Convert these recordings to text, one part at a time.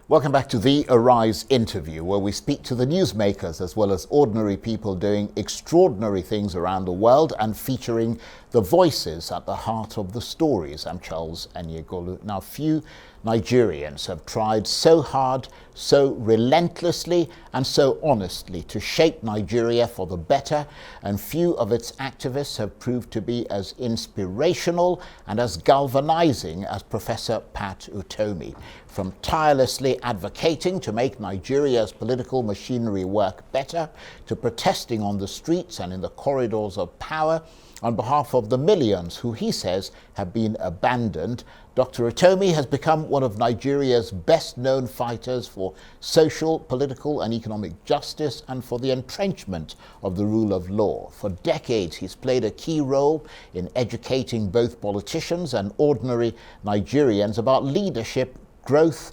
Welcome back to the Arise interview, where we speak to the newsmakers as well as ordinary people doing extraordinary things around the world and featuring the voices at the heart of the stories. I'm Charles Aniagolu. Now, few Nigerians have tried so hard, so relentlessly and so honestly to shape Nigeria for the better, and few of its activists have proved to be as inspirational and as galvanizing as Professor Pat Utomi. From tirelessly advocating to make Nigeria's political machinery work better, to protesting on the streets and in the corridors of power on behalf of the millions who he says have been abandoned, Dr. Utomi has become one of Nigeria's best-known fighters for social, political and economic justice and for the entrenchment of the rule of law. For decades, he's played a key role in educating both politicians and ordinary Nigerians about leadership, growth,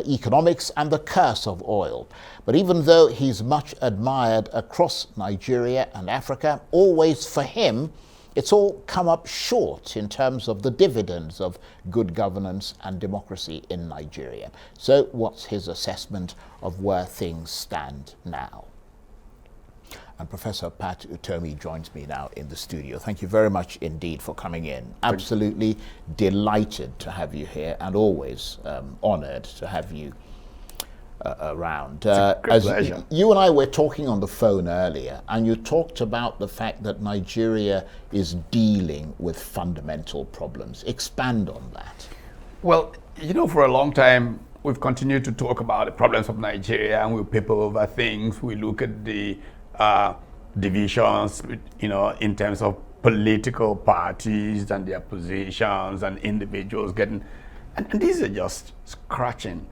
economics and the curse of oil. But even though he's much admired across Nigeria and Africa, always for him, it's all come up short in terms of the dividends of good governance and democracy in Nigeria. So what's his assessment of where things stand now? And Professor Pat Utomi joins me now in the studio. Thank you very much indeed for coming in. Absolutely delighted to have you here and always honored to have you around. As you and I were talking on the phone earlier, and you talked about the fact that Nigeria is dealing with fundamental problems. Expand on that. Well, you know, for a long time, we've continued to talk about the problems of Nigeria, and we paper over things. We look at the divisions, you know, in terms of political parties and their positions and individuals getting, and these are just scratching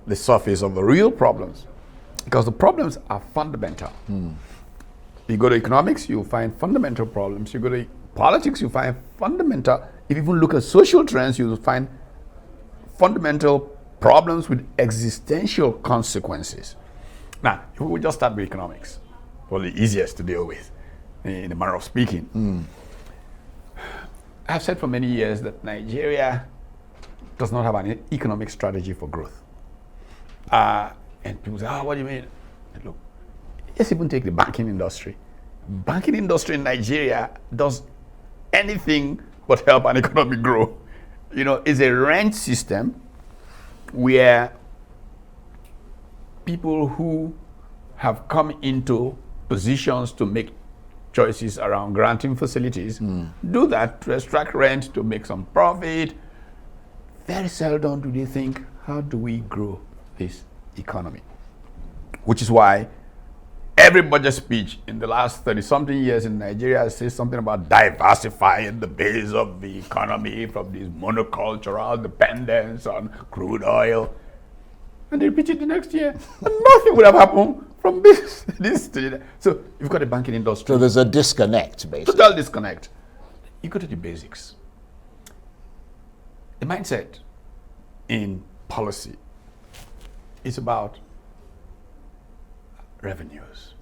the surface of the real problems, because the problems are fundamental. You go to economics, you'll find fundamental problems. You go to politics, you find fundamental. If you even look at social trends, you'll find fundamental problems with existential consequences. Now, if we just start with economics, probably easiest to deal with, in a manner of speaking. I've said for many years that Nigeria does not have an economic strategy for growth. And people say, what do you mean? And look, let's even take the banking industry. Banking industry in Nigeria does anything but help an economy grow. You know, it's a rent system where people who have come into positions to make choices around granting facilities do that to extract rent, to make some profit. Very seldom do they think, how do we grow this economy? Which is why every budget speech in the last 30-something years in Nigeria says something about diversifying the base of the economy from this monocultural dependence on crude oil. And they repeat it the next year. And nothing would have happened from this to that. So you've got a banking industry. So there's a disconnect, basically. Total disconnect. You go to the basics. The mindset in policy is about revenues.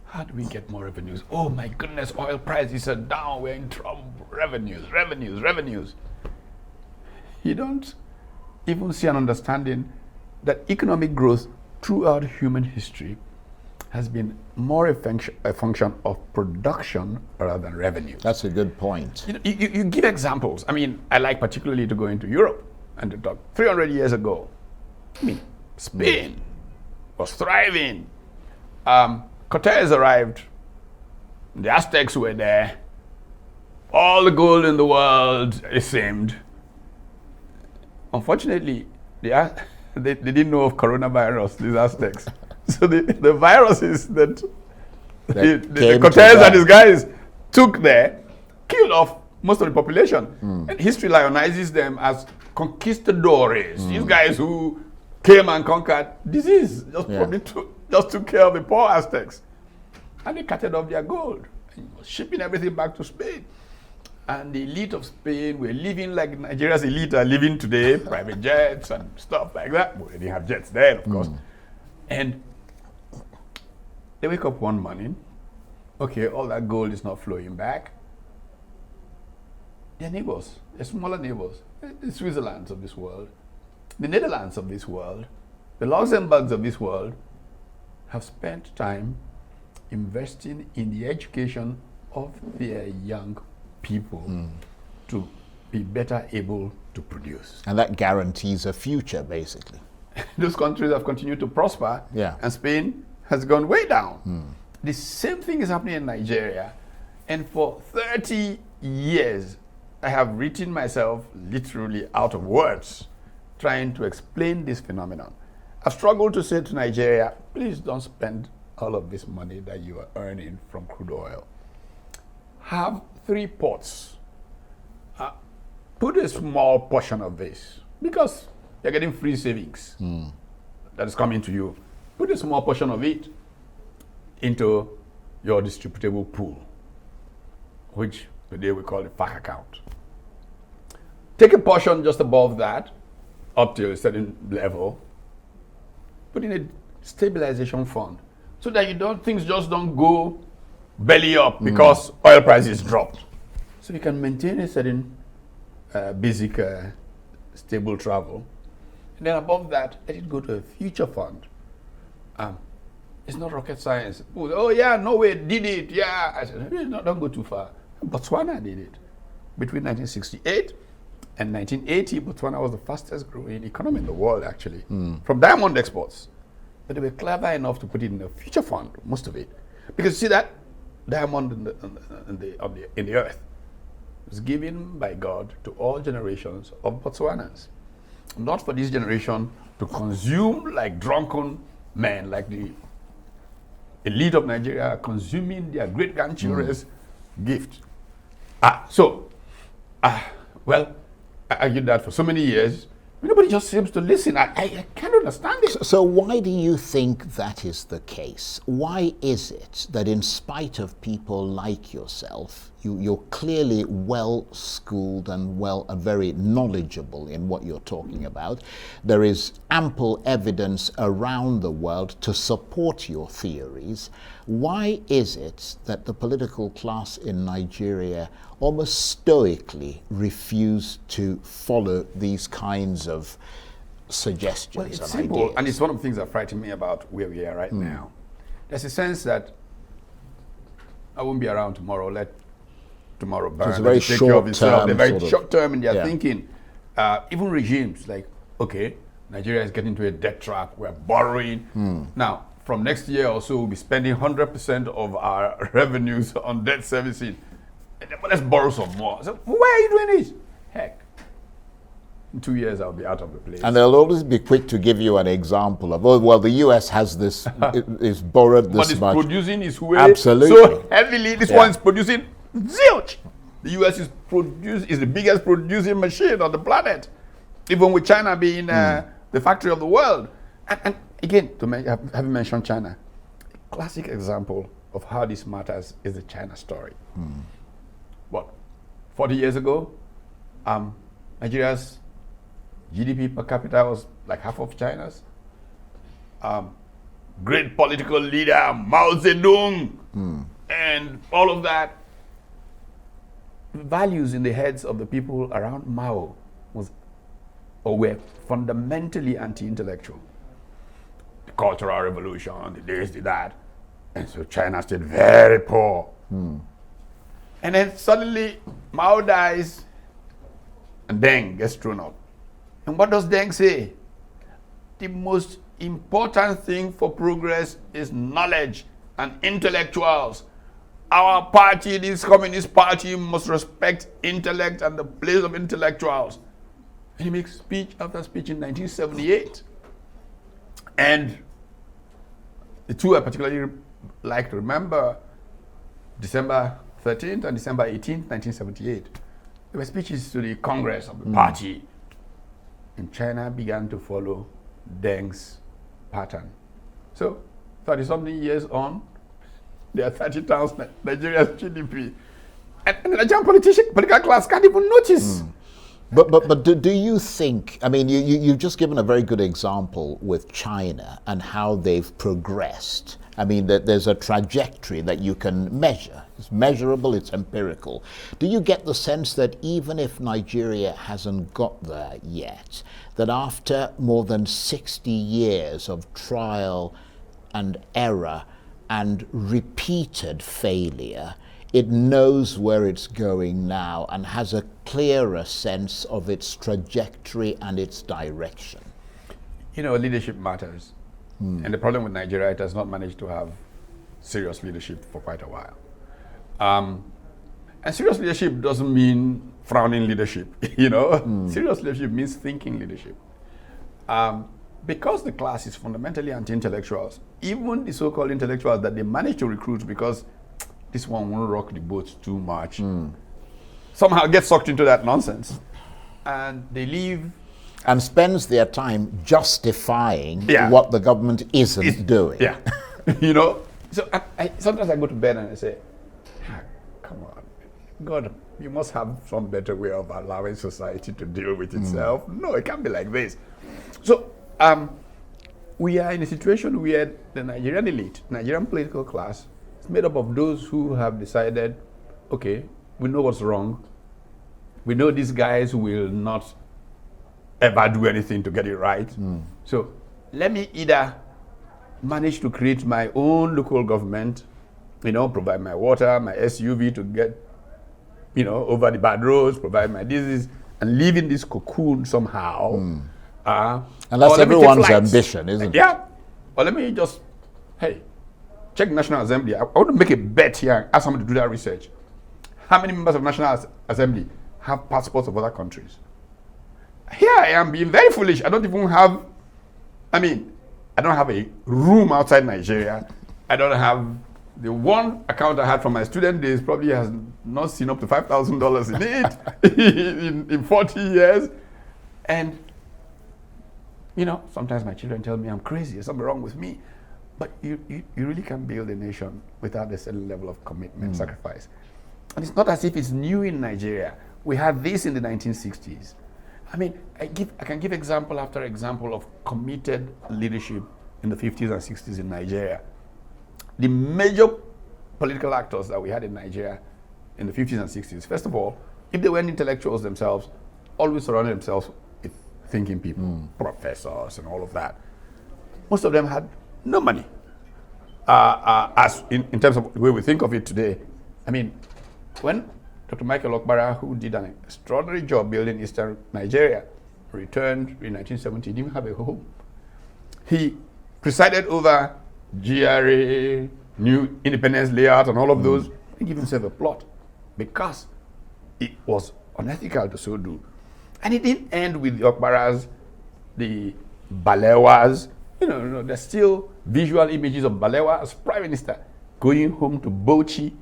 How do we get more revenues? Oh my goodness, oil prices are down, we're in trouble. Revenues. You don't even see an understanding that economic growth throughout human history has been more a function of production rather than revenue. That's a good point. You give examples. I mean, I like particularly to go into Europe and to talk 300 years ago. I mean, Spain was thriving. Cortez arrived. The Aztecs were there. All the gold in the world, it seemed. Unfortunately, they didn't know of coronavirus, these Aztecs. So the viruses that the Cortez and his guys took there killed off most of the population. And history lionizes them as conquistadores. These guys who came and conquered disease, just took care of the poor Aztecs. And they carted off their gold, shipping everything back to Spain. And the elite of Spain were living like Nigeria's elite are living today, private jets and stuff like that. Well, they didn't have jets then, of course. And they wake up one morning, okay, all that gold is not flowing back. Their neighbors, their smaller neighbors, the Switzerlands of this world, the Netherlands of this world, The Luxembourgs of this world have spent time investing in the education of their young people to be better able to produce. And that guarantees a future, basically. Those countries have continued to prosper, and Spain has gone way down. The same thing is happening in Nigeria. And for 30 years, I have written myself literally out of words trying to explain this phenomenon. I've struggled to say to Nigeria, please don't spend all of this money that you are earning from crude oil. Have 3 ports. Put a small portion of this, because you're getting free savings that is coming to you. Put a small portion of it into your distributable pool, which today we call the FAC account. Take a portion just above that, up to a certain level, put in a stabilization fund, so that things just don't go belly up because oil prices dropped. So you can maintain a certain basic stable travel. And then above that, let it go to a future fund. It's not rocket science. Oh yeah, Norway did it. Yeah, I said, no, don't go too far. Botswana did it. Between 1968 and 1980, Botswana was the fastest growing economy in the world, actually, from diamond exports. But they were clever enough to put it in a future fund, most of it, because you see that diamond in the earth was given by God to all generations of Botswanans, not for this generation to consume like drunken men, like the elite of Nigeria consuming their great grandchildren's gift. Well, I argued that for so many years. Nobody just seems to listen. I can't understand it. So why do you think that is the case? Why is it that in spite of people like yourself, you're clearly well-schooled and very knowledgeable in what you're talking about, there is ample evidence around the world to support your theories, why is it that the political class in Nigeria almost stoically refuse to follow these kinds of suggestions? Well, it's and simple, ideas? and it's one of the things that frighten me about where we are right now. There's a sense that I won't be around tomorrow. Let tomorrow burn. It's a very take care of itself. short-term They're very sort of- short term in their Yeah. thinking. Even regimes like, okay, Nigeria is getting into a debt trap. We're borrowing. Now, from next year or so, we'll be spending 100% of our revenues on debt servicing. But let's borrow some more. So why are you doing this? Heck, in 2 years I'll be out of the place. And they'll always be quick to give you an example of, oh, well, the US has this, it's borrowed this but it's much. producing its way Absolutely. so heavily. This one is producing zilch. The US is the biggest producing machine on the planet, even with China being the factory of the world. And again, having mentioned China, a classic example of how this matters is the China story. What, 40 years ago, Nigeria's GDP per capita was like half of China's. Great political leader Mao Zedong and all of that. Values in the heads of the people around Mao were fundamentally anti-intellectual. The Cultural Revolution, the this, the that. And so China stayed very poor. And then suddenly Mao dies and Deng gets thrown up. And what does Deng say? The most important thing for progress is knowledge and intellectuals. Our party, this Communist Party, must respect intellect and the place of intellectuals. And he makes speech after speech in 1978. And the two I particularly like to remember, December 13th and December 18th, 1978. There were speeches to the Congress of the party. And China began to follow Deng's pattern. So, 30-something years on, there are 30 times Nigeria's GDP. And the Nigerian political class can't even notice. But do you think, I mean, you've just given a very good example with China and how they've progressed I mean, there's a trajectory that you can measure. It's measurable, it's empirical. Do you get the sense that even if Nigeria hasn't got there yet, that after more than 60 years of trial and error and repeated failure, it knows where it's going now and has a clearer sense of its trajectory and its direction? You know, leadership matters. And the problem with Nigeria, it has not managed to have serious leadership for quite a while. And serious leadership doesn't mean frowning leadership, you know. Serious leadership means thinking leadership. Because the class is fundamentally anti-intellectuals, even the so-called intellectuals that they manage to recruit because this one won't rock the boat too much, somehow get sucked into that nonsense. And they leave. And spends their time justifying what the government isn't doing. Yeah, you know. So sometimes I go to bed and I say, come on, God, you must have some better way of allowing society to deal with itself. No, it can't be like this. So we are in a situation where the Nigerian elite, Nigerian political class, is made up of those who have decided, okay, we know what's wrong. We know these guys will not ever do anything to get it right. So let me either manage to create my own local government, you know, provide my water, my SUV to get, you know, over the bad roads, provide my disease, and live in this cocoon somehow. And that's everyone's ambition, isn't it? Yeah. Or let me just, hey, check National Assembly. I want to make a bet here and ask somebody to do that research. How many members of National Assembly have passports of other countries? Here I am being very foolish. I don't even have, I don't have a room outside Nigeria. I don't have, the one account I had from my student days probably has not seen up to $5,000 in it in 40 years. And, you know, sometimes my children tell me I'm crazy, there's something wrong with me. But you really can't build a nation without a certain level of commitment, sacrifice. And it's not as if it's new in Nigeria. We had this in the 1960s. I mean, I can give example after example of committed leadership in the 50s and 60s in Nigeria. The major political actors that we had in Nigeria in the 50s and 60s, first of all, if they weren't intellectuals themselves, always surrounded themselves with thinking people, professors and all of that. Most of them had no money. As in terms of the way we think of it today, I mean, when Dr. Michael Okpara, who did an extraordinary job building Eastern Nigeria, returned in 1970, he didn't have a home. He presided over GRA, New Independence Layout, and all of those. He gave himself a plot because it was unethical to so do. And it didn't end with the Okparas, the Balewas. You know, there's still visual images of Balewa as Prime Minister going home to Bauchi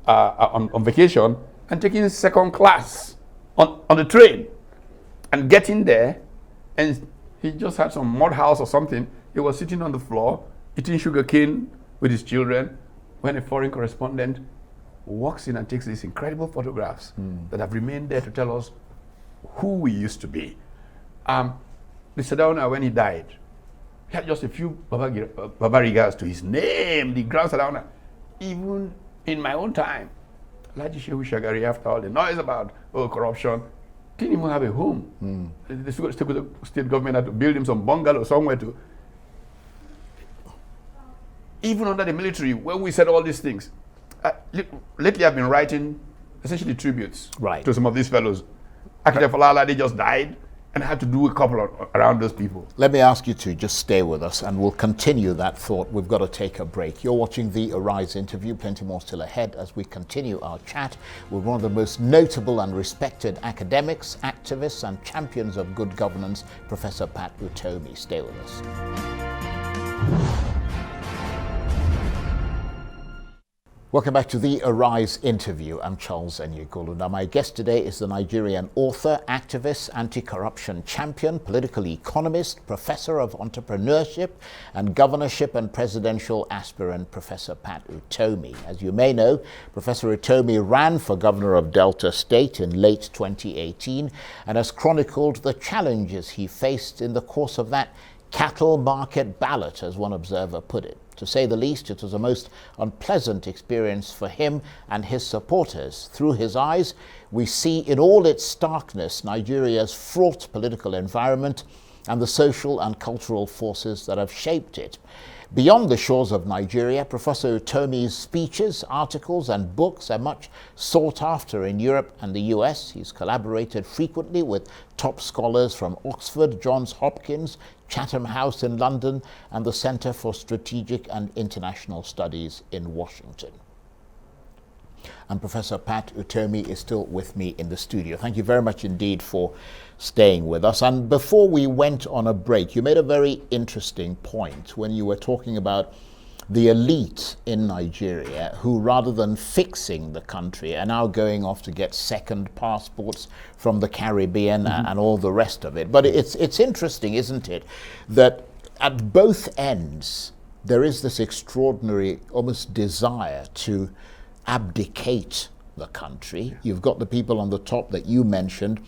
on vacation and taking second class on the train and getting there, and he just had some mud house or something. He was sitting on the floor eating sugar cane with his children when a foreign correspondent walks in and takes these incredible photographs that have remained there to tell us who we used to be. The Sardauna, when he died, he had just a few Babarigas to his name, the Grand Sardauna. Even in my own time, Laji Shehu Shagari, after all the noise about corruption, didn't even have a home. The state government had to build him some bungalow somewhere to. Even under the military, when we said all these things, lately I've been writing essentially tributes to some of these fellows. Akide Falala, they just died, and I had to do a couple around those people. Let me ask you to just stay with us, and we'll continue that thought. We've got to take a break. You're watching the Arise interview. Plenty more still ahead as we continue our chat with one of the most notable and respected academics, activists, and champions of good governance, Professor Pat Utomi. Stay with us. Welcome back to the Arise interview. I'm Charles Aniagolu. Now, my guest today is the Nigerian author, activist, anti-corruption champion, political economist, professor of entrepreneurship and governorship and presidential aspirant, Professor Pat Utomi. As you may know, Professor Utomi ran for governor of Delta State in late 2018 and has chronicled the challenges he faced in the course of that cattle market ballot, as one observer put it. To say the least, it was a most unpleasant experience for him and his supporters. Through his eyes, we see in all its starkness Nigeria's fraught political environment and the social and cultural forces that have shaped it. Beyond the shores of Nigeria, Professor Utomi's speeches, articles and books are much sought after in Europe and the US. He's collaborated frequently with top scholars from Oxford, Johns Hopkins, Chatham House in London, and the Center for Strategic and International Studies in Washington. And Professor Pat Utomi is still with me in the studio. Thank you very much indeed for staying with us. And before we went on a break, you made a very interesting point when you were talking about the elite in Nigeria who, rather than fixing the country, are now going off to get second passports from the Caribbean and all the rest of it. But it's interesting, isn't it, that at both ends there is this extraordinary almost desire to abdicate the country. You've got the people on the top that you mentioned,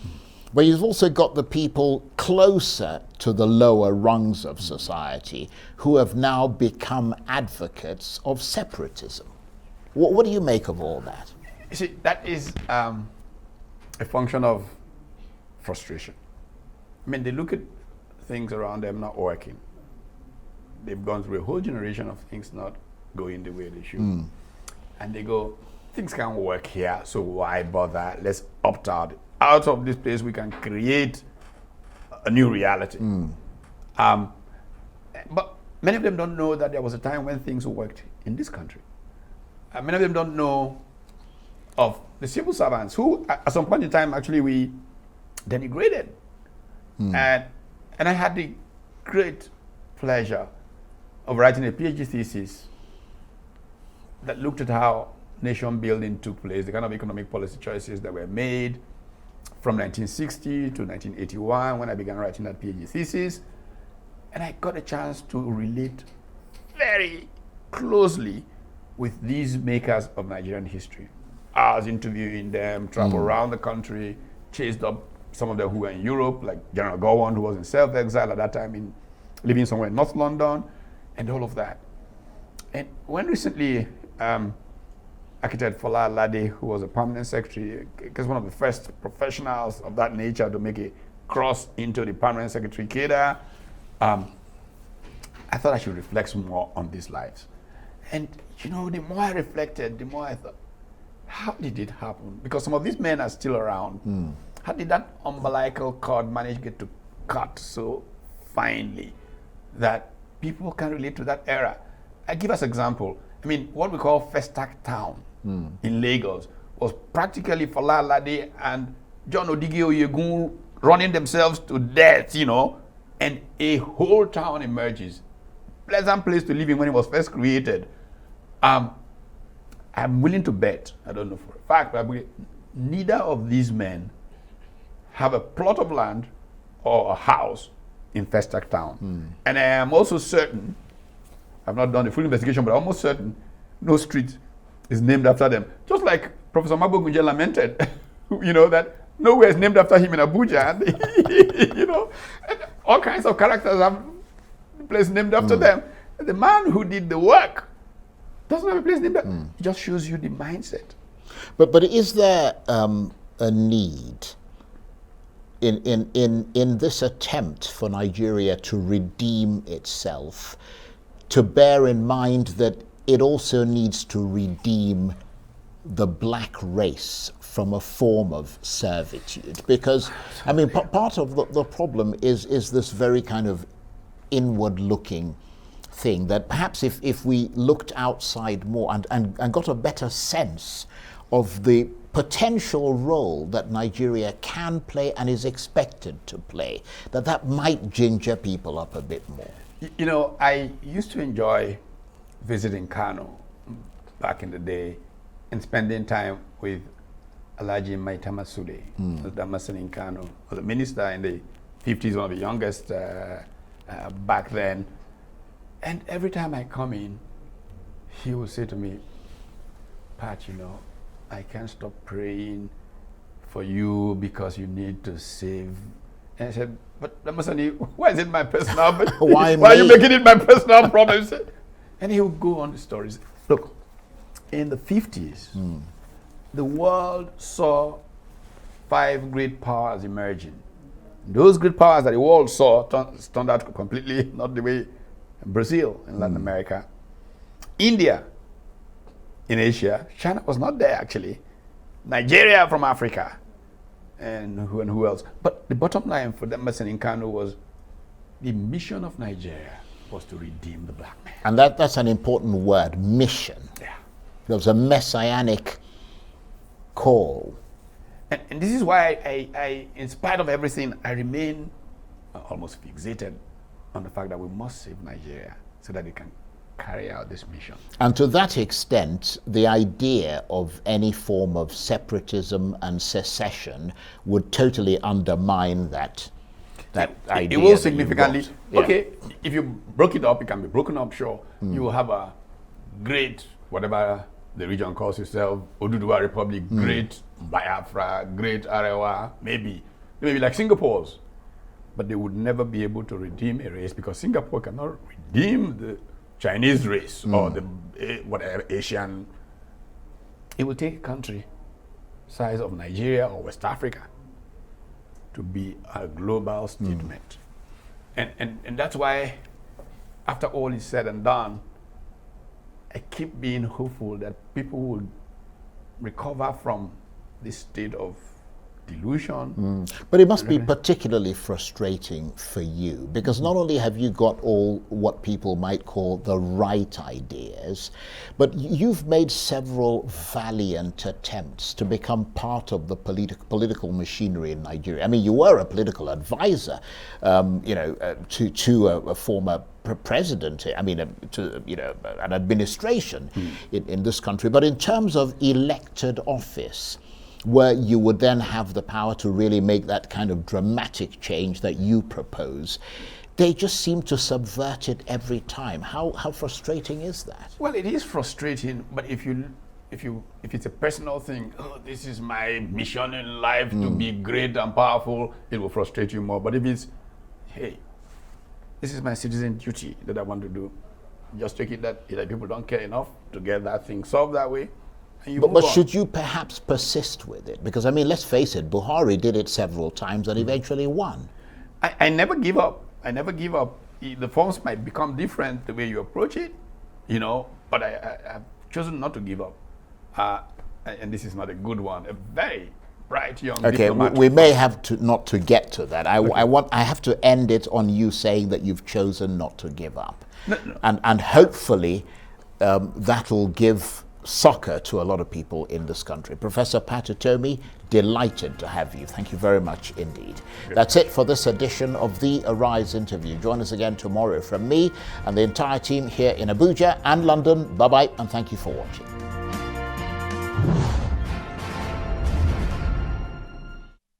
but you've also got the people closer to the lower rungs of society who have now become advocates of separatism. What do you make of all that? You see, that is a function of frustration. I mean, they look at things around them not working. They've gone through a whole generation of things not going the way they should. And they go, things can't work here, so why bother? Let's opt out. Out of this place, we can create a new reality. But many of them don't know that there was a time when things worked in this country. Many of them don't know of the civil servants who, at some point in time, actually we denigrated. And I had the great pleasure of writing a PhD thesis that looked at how nation building took place, the kind of economic policy choices that were made from 1960 to 1981 when I began writing that PhD thesis. And I got a chance to relate very closely with these makers of Nigerian history. I was interviewing them, traveled around the country, chased up some of them who were in Europe, like General Gowon, who was in self-exile at that time, living somewhere in North London, and all of that. And when recently, architect Fola Alade, who was a permanent secretary, because one of the first professionals of that nature to make a cross into the permanent secretary cadre, I thought I should reflect more on these lives. And the more I reflected, the more I thought, how did it happen? Because some of these men are still around. How did that umbilical cord manage to get to cut so finely that people can relate to that era? I give us an example. I mean, what we call Festac Town in Lagos was practically Fola Alade and John Odige Oyegun running themselves to death, and a whole town emerges. Pleasant place to live in when it was first created. I'm willing to bet, I don't know for a fact, but neither of these men have a plot of land or a house in Festac Town. And I am also certain, I've not done a full investigation, but I'm almost certain no street is named after them. Just like Professor Magbo Gunje lamented, that nowhere is named after him in Abuja. And, and all kinds of characters have a place named after them. The man who did the work doesn't have a place named after him. It just shows you the mindset. But is there a need in this attempt for Nigeria to redeem itself to bear in mind that it also needs to redeem the black race from a form of servitude? Because, I mean, part of the problem is this very kind of inward-looking thing that perhaps if we looked outside more and got a better sense of the potential role that Nigeria can play and is expected to play, that might ginger people up a bit more. I used to enjoy visiting Kano back in the day and spending time with Alhaji Maitama Sule, the Damason in Kano, was a minister in the 50s, one of the youngest back then. And every time I come in, he would say to me, Pat, I can't stop praying for you because you need to save. And I said, but Damasani, why is it my personal? Why are you making it my personal problem? He said, And he would go on the stories. Look, in the 50s, the world saw 5 great powers emerging. Those great powers that the world saw turned out completely not the way Brazil in Latin America. India in Asia. China was not there, actually. Nigeria from Africa. And who else? But the bottom line for them in Kano was the mission of Nigeria was to redeem the black man. And that's an important word, mission. Yeah. There was a messianic call. And this is why I, in spite of everything, I remain almost fixated on the fact that we must save Nigeria so that it can carry out this mission. And to that extent, the idea of any form of separatism and secession would totally undermine that idea. It will significantly. Yeah. Okay, if you broke it up, it can be broken up, sure. You will have a great, whatever the region calls itself, Oduduwa Republic, great Biafra, great Arewa, maybe. They may be like Singapore's. But they would never be able to redeem a race because Singapore cannot redeem the Chinese race or the whatever Asian. It will take a country size of Nigeria or West Africa to be a global statement. And that's why, after all is said and done, I keep being hopeful that people will recover from this state of delusion. But it must be particularly frustrating for you because not only have you got all what people might call the right ideas, but you've made several valiant attempts to become part of the political machinery in Nigeria. I mean, you were a political advisor, to a former president, I mean, to an administration in this country. But in terms of elected office, where you would then have the power to really make that kind of dramatic change that you propose, they just seem to subvert it every time. How frustrating is that? Well, it is frustrating, but if it's a personal thing, this is my mission in life to be great and powerful, it will frustrate you more. But if it's, hey, this is my citizen duty that I want to do, just take it that either people don't care enough to get that thing solved that way. But should you perhaps persist with it? Because, I mean, let's face it, Buhari did it several times and eventually won. I never give up. I never give up. The forms might become different the way you approach it, but I've chosen not to give up. And this is not a good one. A very bright young diplomat. We may have to not to get to that. I have to end it on you saying that you've chosen not to give up. No. And hopefully that'll give soccer to a lot of people in this country. Professor Pat Utomi, delighted to have you. Thank you very much indeed. That's it for this edition of the Arise interview. Join us again tomorrow from me and the entire team here in Abuja and London. Bye-bye and thank you for watching.